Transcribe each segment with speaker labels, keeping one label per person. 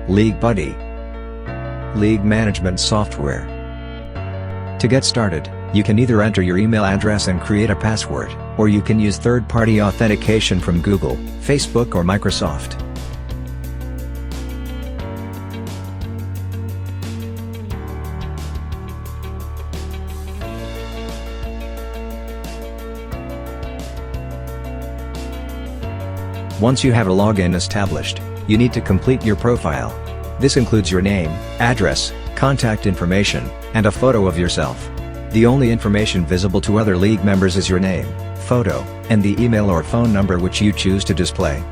Speaker 1: League Buddy. League management software. To get started, you can either enter your email address and create a password, or you can use third-party authentication from Google, Facebook or Microsoft. Once you have a login established, you need to complete your profile. This includes your name, address, contact information, and a photo of yourself. The only information visible to other league members is your name, photo, and the email or phone number which you choose to display.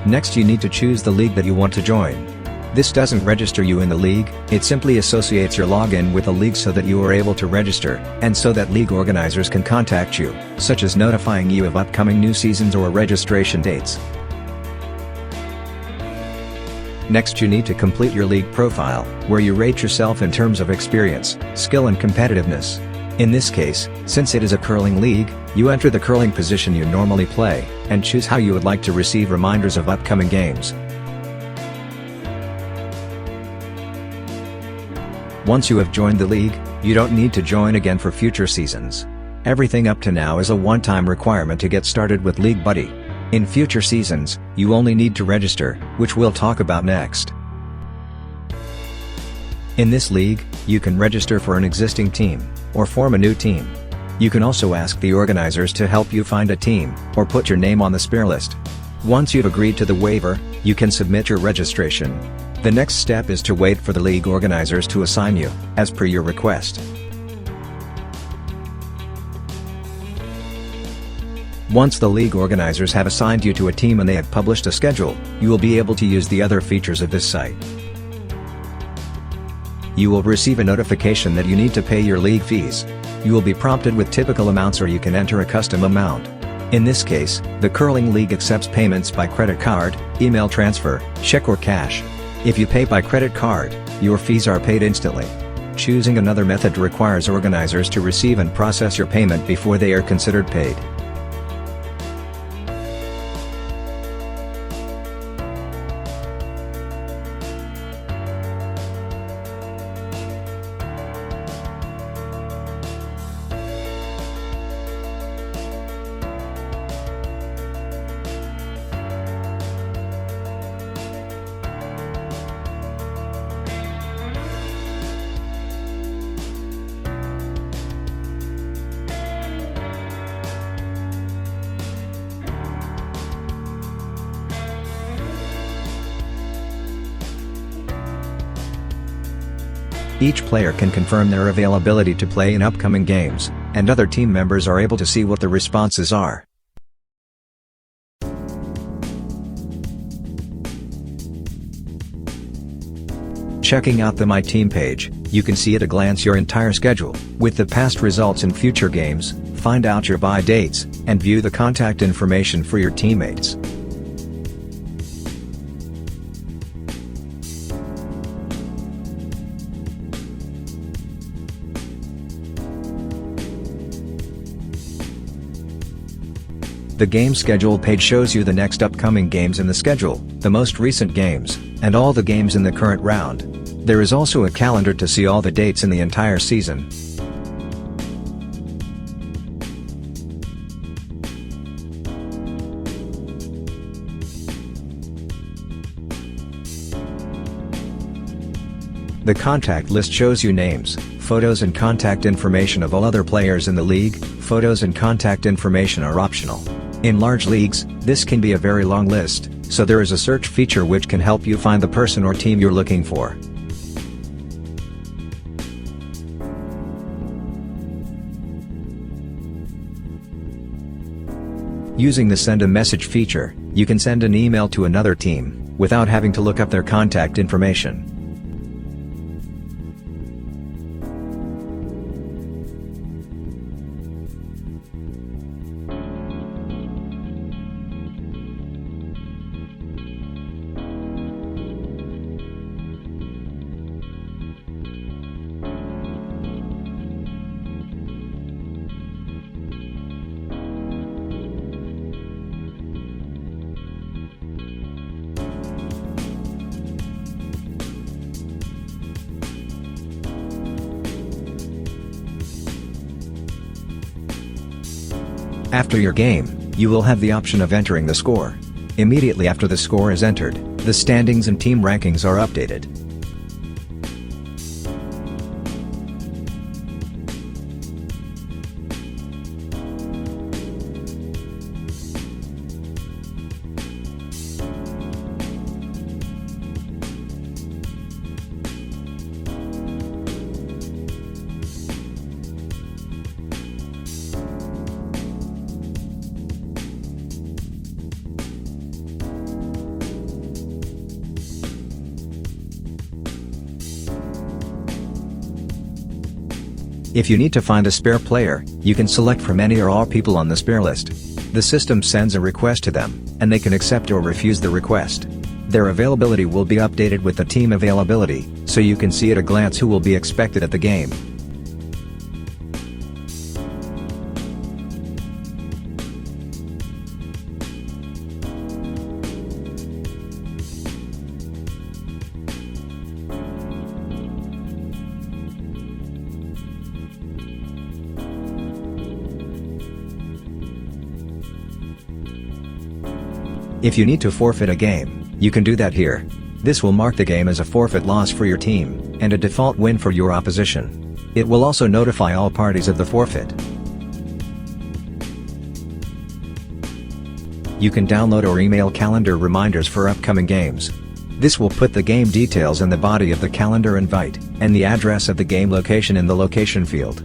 Speaker 1: Next, you need to choose the league that you want to join. This doesn't register you in the league, it simply associates your login with the league so that you are able to register, and so that league organizers can contact you, such as notifying you of upcoming new seasons or registration dates. Next, you need to complete your league profile, where you rate yourself in terms of experience, skill and competitiveness. In this case, since it is a curling league, you enter the curling position you normally play, and choose how you would like to receive reminders of upcoming games. Once you have joined the league, you don't need to join again for future seasons. Everything up to now is a one-time requirement to get started with League Buddy. In future seasons, you only need to register, which we'll talk about next. In this league, you can register for an existing team, or form a new team. You can also ask the organizers to help you find a team, or put your name on the spare list. Once you've agreed to the waiver, you can submit your registration. The next step is to wait for the league organizers to assign you, as per your request. Once the league organizers have assigned you to a team and they have published a schedule, you will be able to use the other features of this site. You will receive a notification that you need to pay your league fees. You will be prompted with typical amounts, or you can enter a custom amount. In this case, the curling league accepts payments by credit card, email transfer, check or cash. If you pay by credit card, your fees are paid instantly. Choosing another method requires organizers to receive and process your payment before they are considered paid. Each player can confirm their availability to play in upcoming games, and other team members are able to see what the responses are. Checking out the My Team page, you can see at a glance your entire schedule, with the past results and future games, find out your bye dates, and view the contact information for your teammates. The game schedule page shows you the next upcoming games in the schedule, the most recent games, and all the games in the current round. There is also a calendar to see all the dates in the entire season. The contact list shows you names, photos and contact information of all other players in the league. Photos and contact information are optional. In large leagues, this can be a very long list, so there is a search feature which can help you find the person or team you're looking for. Using the Send a Message feature, you can send an email to another team, without having to look up their contact information. After your game, you will have the option of entering the score. Immediately after the score is entered, the standings and team rankings are updated. If you need to find a spare player, you can select from any or all people on the spare list. The system sends a request to them, and they can accept or refuse the request. Their availability will be updated with the team availability, so you can see at a glance who will be expected at the game. If you need to forfeit a game, you can do that here. This will mark the game as a forfeit loss for your team, and a default win for your opposition. It will also notify all parties of the forfeit. You can download or email calendar reminders for upcoming games. This will put the game details in the body of the calendar invite, and the address of the game location in the location field.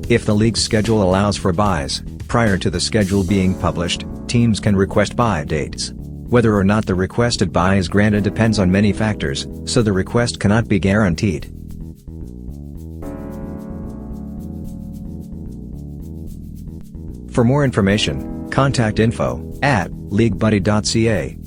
Speaker 1: If the league's schedule allows for buys, prior to the schedule being published, teams can request buy dates. Whether or not the requested buy is granted depends on many factors, so the request cannot be guaranteed. For more information, contact info@leaguebuddy.ca.